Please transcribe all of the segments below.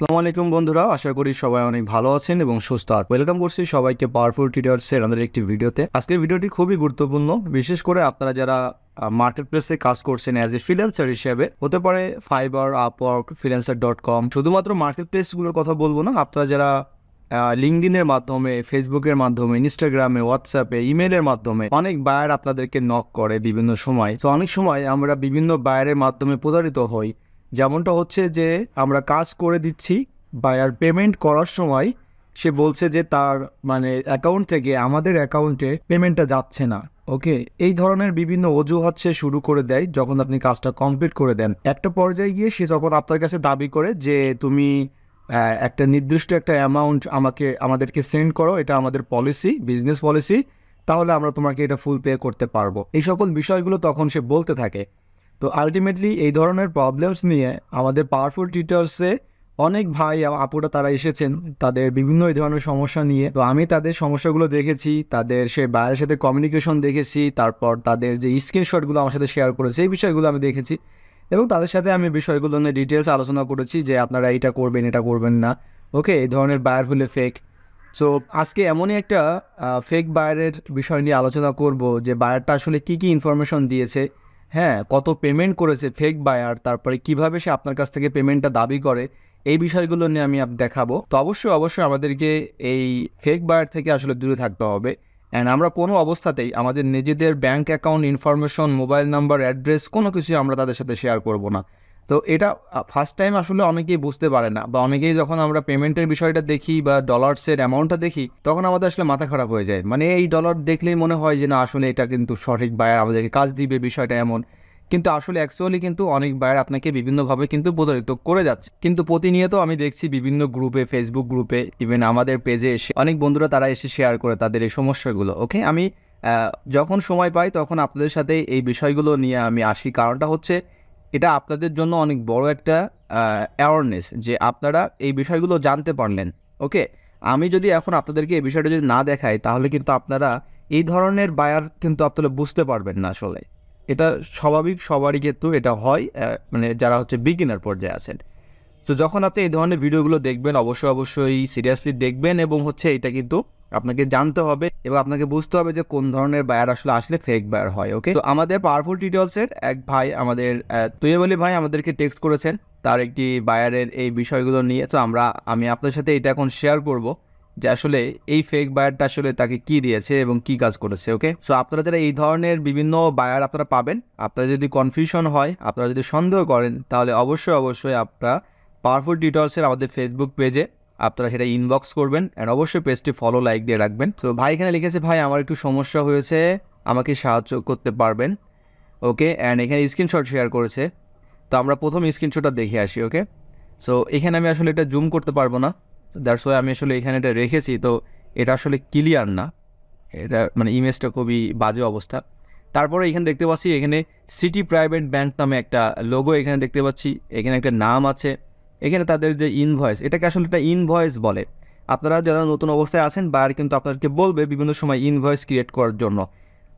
আসসালামু আলাইকুম বন্ধুরা, আশা করি সবাই অনেক ভালো আছেন এবং সুস্থ আছেন। ওয়েলকাম করছি সবাইকে পাওয়ারফুল ট্রেডার্সের আমাদের একটি ভিডিওতে। আজকের ভিডিওটি খুবই গুরুত্বপূর্ণ, বিশেষ করে আপনারা যারা মার্কেট প্লেসে কাজ করছেন অ্যাজ এ ফ্রিল্যান্সার হিসেবে। হতে পারে ফাইবার, আপওয়ার্ক, ফ্রিল্যান্সার.com। শুধুমাত্র মার্কেট প্লেসগুলোর কথা বলবো না, আপনারা যারা লিঙ্কডিনের মাধ্যমে, ফেসবুকের মাধ্যমে, ইনস্টাগ্রামে, হোয়াটসঅ্যাপে, ইমেলের মাধ্যমে অনেক বায়ার আপনাদেরকে নক করে বিভিন্ন সময়। তো অনেক সময় আমরা বিভিন্ন বায়ারের মাধ্যমে প্রতারিত হই। যেমনটা হচ্ছে যে আমরা কাজ করে দিচ্ছি, বায়ার পেমেন্ট করার সময় সে বলছে যে তার অ্যাকাউন্ট থেকে আমাদের অ্যাকাউন্টে পেমেন্টটা যাচ্ছে না। ওকে, এই ধরনের বিভিন্ন অজুহাত সে শুরু করে দেয় যখন আপনি কাজটা কমপ্লিট করে দেন। একটা পর্যায়ে গিয়ে সে তখন আপনার কাছে দাবি করে যে তুমি একটা নির্দিষ্ট একটা অ্যামাউন্ট আমাদেরকে সেন্ড করো, এটা আমাদের পলিসি, বিজনেস পলিসি, তাহলে আমরা তোমাকে এটা ফুল পে করতে পারবো। এই সকল বিষয়গুলো তখন সে বলতে থাকে। তো আলটিমেটলি এই ধরনের প্রবলেমস নিয়ে আমাদের পাওয়ারফুল টিউটর্সে অনেক ভাই আপুরা তারা এসেছেন তাদের বিভিন্ন এই ধরনের সমস্যা নিয়ে। তো আমি তাদের সমস্যাগুলো দেখেছি, তাদের সে বাইরের সাথে কমিউনিকেশন দেখেছি, তারপর তাদের যে স্ক্রিনশটগুলো আমার সাথে শেয়ার করেছে এই বিষয়গুলো আমি দেখেছি এবং তাদের সাথে আমি বিষয়গুলো নিয়ে ডিটেলস আলোচনা করেছি যে আপনারা এটা করবেন, এটা করবেন না। ওকে, এই ধরনের বায়ার হলে ফেক। সো আজকে এমনই একটা ফেক বায়ারের বিষয় নিয়ে আলোচনা করব যে বায়ারটা আসলে কি কি ইনফরমেশন দিয়েছে, হ্যাঁ, কত পেমেন্ট করেছে ফেক বায়ার, তারপরে কিভাবে সে আপনার কাছ থেকে পেমেন্টটা দাবি করে, এই বিষয়গুলো নিয়ে আমি দেখাবো। তো অবশ্যই আমাদেরকে এই ফেক বায়ার থেকে আসলে দূরে থাকতে হবে। অ্যান্ড আমরা কোনো অবস্থাতেই আমাদের নিজেদের bank account information, mobile number, address কোনো কিছুই আমরা তাদের সাথে শেয়ার করব না। তো এটা ফার্স্ট টাইম আসলে অনেকেই বুঝতে পারে না, বা অনেকেই যখন আমরা পেমেন্টের বিষয়টা দেখি বা ডলার্সের অ্যামাউন্টটা দেখি তখন আমাদের আসলে মাথা খারাপ হয়ে যায়। এই ডলার দেখলেই মনে হয় যে না, আসলে এটা কিন্তু সঠিক বায়ার আমাদেরকে কাজ দিবে, বিষয়টা এমন। কিন্তু আসলে অ্যাকচুয়ালি কিন্তু অনেক বায়ার আপনাকে বিভিন্নভাবে কিন্তু প্রতারিত করে যাচ্ছে। কিন্তু প্রতিনিয়ত আমি দেখছি বিভিন্ন গ্রুপে, ফেসবুক গ্রুপে, ইভেন আমাদের পেজে এসে অনেক বন্ধুরা তারা এসে শেয়ার করে তাদের এই সমস্যাগুলো। ওকে, আমি যখন সময় পাই তখন আপনাদের সাথে এই বিষয়গুলো নিয়ে আমি আসি। কারণটা হচ্ছে এটা আপনাদের জন্য অনেক বড় একটা অ্যাওয়ারনেস যে আপনারা এই বিষয়গুলো জানতে পারলেন। ওকে, আমি যদি এখন আপনাদেরকে এই বিষয়টা যদি না দেখাই তাহলে কিন্তু আপনারা এই ধরনের বায়ার কিন্তু আপনারা বুঝতে পারবেন না। আসলে এটা স্বাভাবিক, সবারই কিন্তু এটা হয়, যারা হচ্ছে বিগিনার পর্যায়ে আছেন। তো যখন আপনি এই ধরনের ভিডিওগুলো দেখবেন অবশ্যই সিরিয়াসলি দেখবেন এবং এটা কিন্তু আপনাকে জানতে হবে এবং আপনাকে বুঝতে হবে যে কোন ধরনের বায়ার আসলে ফেক বায়ার হয়। ওকে, তো আমাদের পাওয়ারফুল টিউটোরিয়ালসের এক ভাই আমাদের তুইবলি ভাই আমাদেরকে টেক্সট করেছেন তার একটি বায়ারের এই বিষয়গুলো নিয়ে। তো আমি আপনার সাথে এটা এখন শেয়ার করব যে আসলে এই ফেক বায়ারটা আসলে তাকে কি দিয়েছে এবং কি কাজ করেছে। ওকে, সো আপনারা যারা এই ধরনের বিভিন্ন বায়ার আপনারা পাবেন, আপনারা যদি কনফিউশন হয়, আপনারা যদি সন্দেহ করেন, তাহলে অবশ্যই আপনারা পাওয়ারফুল টিউটোরিয়ালসের আমাদের ফেসবুক পেজে আপনারা সেটা ইনবক্স করবেন অ্যান্ড অবশ্যই পেজটি ফলো, লাইক দিয়ে রাখবেন। তো ভাই এখানে লিখেছে, ভাই আমার একটু সমস্যা হয়েছে, আমাকে সাহায্য করতে পারবেন? ওকে, অ্যান্ড এখানে স্ক্রিনশট শেয়ার করেছে। তো আমরা প্রথম স্ক্রিনশটটা দেখে আসি। ওকে, সো এখানে আমি আসলে এটা জুম করতে পারবো না, দ্যাটস ওয়াই আমি আসলে এখানে এটা রেখেছি। তো এটা আসলে ক্লিয়ার না, এটা ইমেজটা খুবই বাজে অবস্থা। তারপরে এখানে দেখতে পাচ্ছি এখানে সিটি প্রাইভেট ব্যাংক নামে একটা লোগো এখানে দেখতে পাচ্ছি, এখানে একটা নাম আছে, এখানে তাদের যে ইনভয়েস, এটাকে আসলে একটা ইনভয়েস বলে। আপনারা যারা নতুন অবস্থায় আছেন, বায়ার কিন্তু আপনাদেরকে বলবে বিভিন্ন সময় ইনভয়েস ক্রিয়েট করার জন্য।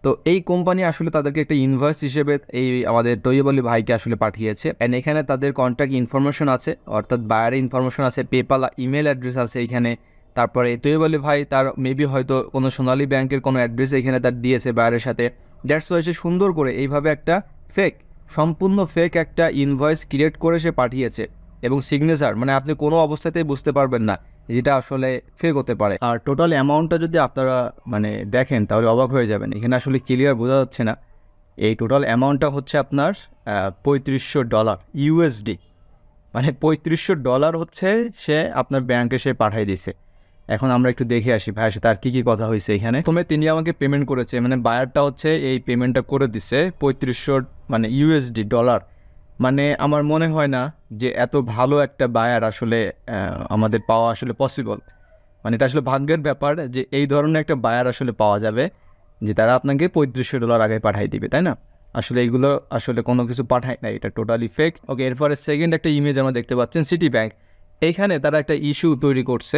তো এই কোম্পানি আসলে তাদেরকে একটা ইনভয়েস হিসেবে এই আমাদের তৈয়ব আলী ভাইকে আসলে পাঠিয়েছে। অ্যান্ড এখানে তাদের কন্ট্যাক্ট ইনফরমেশন আছে, অর্থাৎ বায়ারের ইনফরমেশন আছে, পেপাল ইমেল অ্যাড্রেস আছে এখানে। তারপরে তৈয়ব আলী ভাই তার মেবি হয়তো কোনো সোনালী ব্যাংকের কোনো অ্যাড্রেস এখানে তার দিয়েছে বায়ারের সাথে। দ্যাটস ওয়াই সে সুন্দর করে এইভাবে একটা সম্পূর্ণ ফেক একটা ইনভয়েস ক্রিয়েট করে সে পাঠিয়েছে এবং সিগনেচার আপনি কোনো অবস্থাতেই বুঝতে পারবেন না যেটা আসলে ফেক হতে পারে। আর টোটাল অ্যামাউন্টটা যদি আপনারা দেখেন তাহলে অবাক হয়ে যাবেন, এখানে আসলে ক্লিয়ার বোঝা যাচ্ছে না। এই টোটাল অ্যামাউন্টটা হচ্ছে আপনার $3500 ইউএসডি, $3500 হচ্ছে সে আপনার ব্যাংকে সে পাঠিয়ে দিছে। এখন আমরা একটু দেখে আসি ভাইয়ের সাথে আর কী কথা হয়েছে। এখানে তিনি আমাকে পেমেন্ট করেছে, বায়ারটা হচ্ছে এই পেমেন্টটা করে দিছে 3500 ইউএসডি ডলার। আমার মনে হয় না যে এত ভালো একটা বায়ার আসলে আমাদের পাওয়া আসলে পসিবল। এটা আসলে ভাগ্যের ব্যাপার যে এই ধরনের একটা বায়ার আসলে পাওয়া যাবে যে তারা আপনাকে $3500 আগে পাঠিয়ে দিবে, তাই না? আসলে এইগুলো আসলে কোনো কিছু পাঠায় না, এটা টোটালি ফেক। ওকে, এরপরে সেকেন্ড একটা ইমেজ আমরা দেখতে পাচ্ছেন সিটি ব্যাংক। এইখানে তারা একটা ইস্যু তৈরি করছে,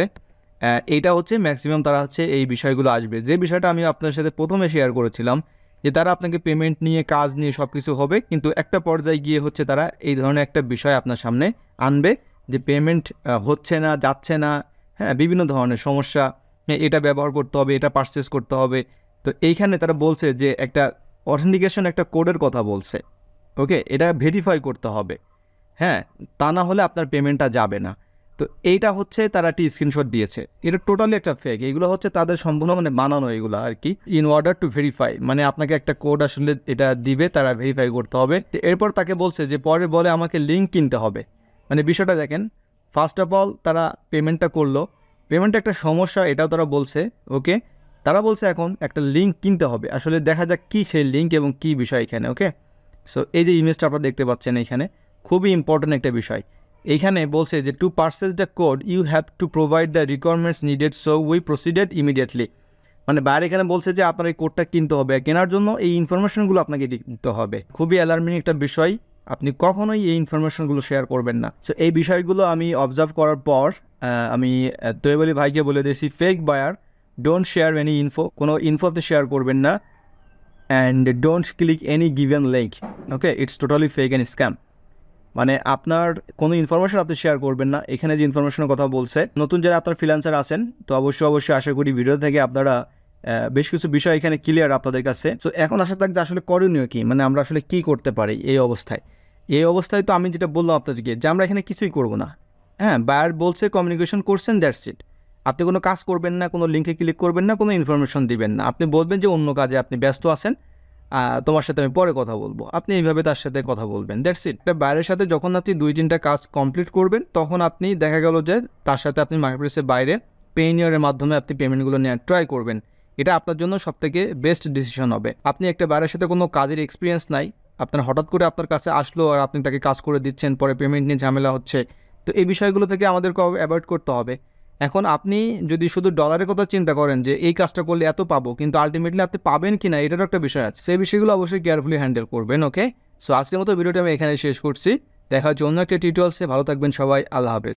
এইটা হচ্ছে ম্যাক্সিমাম তারা হচ্ছে এই বিষয়গুলো আসবে, যে বিষয়টা আমি আপনার সাথে প্রথমে শেয়ার করেছিলাম যে তারা আপনাকে পেমেন্ট নিয়ে, কাজ নিয়ে সব কিছু হবে, কিন্তু একটা পর্যায়ে গিয়ে তারা এই ধরনের একটা বিষয় আপনার সামনে আনবে যে পেমেন্ট হচ্ছে না, যাচ্ছে না, হ্যাঁ, বিভিন্ন ধরনের সমস্যা, হ্যাঁ, এটা ব্যবহার করতে হবে, এটা পারচেস করতে হবে। তো এইখানে তারা বলছে যে একটা অথেন্টিকেশন, একটা কোডের কথা বলছে। ওকে, এটা ভেরিফাই করতে হবে, হ্যাঁ, তা না হলে আপনার পেমেন্টটা যাবে না। তো এইটা হচ্ছে তারা একটি স্ক্রিনশট দিয়েছে, এটা টোটালি একটা ফেক। এগুলো হচ্ছে তাদের সম্পূর্ণ মানে বানানো এগুলো আর কি, ইন অর্ডার টু ভেরিফাই, মানে আপনাকে একটা কোড আসলে এটা দিবে, তারা ভেরিফাই করতে হবে। তো এরপর তাকে বলছে যে পরে বলে আমাকে লিঙ্ক কিনতে হবে। মানে বিষয়টা দেখেন, ফার্স্ট অফ অল তারা পেমেন্টটা করলো, পেমেন্টটা একটা সমস্যা এটাও তারা বলছে। ওকে, তারা বলছে এখন একটা লিঙ্ক কিনতে হবে। আসলে দেখা যাক কী সেই লিঙ্ক এবং কী বিষয় এখানে। ওকে, সো এই যে ইমেজটা আপনারা দেখতে পাচ্ছেন এখানে, খুবই ইম্পর্ট্যান্ট একটা বিষয়। এইখানে বলছে যে to purchase the code you have to provide the requirements needed, so we proceeded immediately. মানে বাইরে এখানে বলছে যে আপনার এই কোডটা কিনতে হবে, কেনার জন্য এই ইনফরমেশনগুলো আপনাকে দিতে হবে। খুবই অ্যালার্মিং একটা বিষয়, আপনি কখনোই এই ইনফরমেশনগুলো শেয়ার করবেন না। সো এই বিষয়গুলো আমি অবজার্ভ করার পর আমি তৈব আলী ভাইকে বলে দিয়েছি, fake buyer don't share any info, কোনো ইনফো আপনি শেয়ার করবেন না, and don't click any given link. Okay, it's totally fake and scam. মানে আপনার কোনো ইনফরমেশন আপনি শেয়ার করবেন না। এখানে যে ইনফরমেশনের কথা বলছে, নতুন যারা আপনার ফ্রিল্যান্সার আছেন, তো অবশ্যই আশা করি ভিডিও থেকে আপনারা বেশ কিছু বিষয় এখানে ক্লিয়ার আপনাদের কাছে। সো এখন আশা থাকতে আসলে করণীয় কী, মানে আমরা আসলে কী করতে পারি এই অবস্থায়। এই অবস্থায় তো আমি যেটা বললাম আপনাদেরকে, যে আমরা এখানে কিছুই করব না। হ্যাঁ, বায়ার বলছে কমিউনিকেশন করছেন, দ্যাটস ইট। আপনি কোনো কাজ করবেন না, কোনো লিঙ্কে ক্লিক করবেন না, কোনো ইনফরমেশন দিবেন না। আপনি বলবেন যে অন্য কাজে আপনি ব্যস্ত আছেন, তোমার সাথে আমি পরে কথা বলবো, আপনি এইভাবে তার সাথে কথা বলবেন, দ্যাটস ইট। বাইরের সাথে যখন আপনি 2-3টা কাজ কমপ্লিট করবেন, তখন আপনি দেখা গেল যে তার সাথে আপনি মার্কেটপ্লেসের বাইরে পেইনিয়রের মাধ্যমে আপনি পেমেন্টগুলো নেওয়ার ট্রাই করবেন। এটা আপনার জন্য সবথেকে বেস্ট ডিসিশন হবে। আপনি একটা বাইরের সাথে কোনো কাজের এক্সপিরিয়েন্স নাই, আপনার হঠাৎ করে আপনার কাছে আসলো আর আপনি তাকে কাজ করে দিচ্ছেন, পরে পেমেন্ট নিয়ে ঝামেলা হচ্ছে। তো এই বিষয়গুলো থেকে আমাদেরকে অ্যাভয়েড করতে হবে। এখন আপনি যদি শুধু ডলারের কথা চিন্তা করেন যে এই কাজটা করলে এত পাবো, কিন্তু আলটিমেটলি আপনি পাবেন কি না এটারও একটা বিষয় আছে। সেই বিষয়গুলো অবশ্যই কেয়ারফুলি হ্যান্ডেল করবেন। ওকে, সো আজকের মতো ভিডিওটা আমি এখানে শেষ করছি। দেখা হচ্ছে অন্য একটা টিউটোরিয়ালসে। ভালো থাকবেন সবাই, আল্লাহ হাফেজ।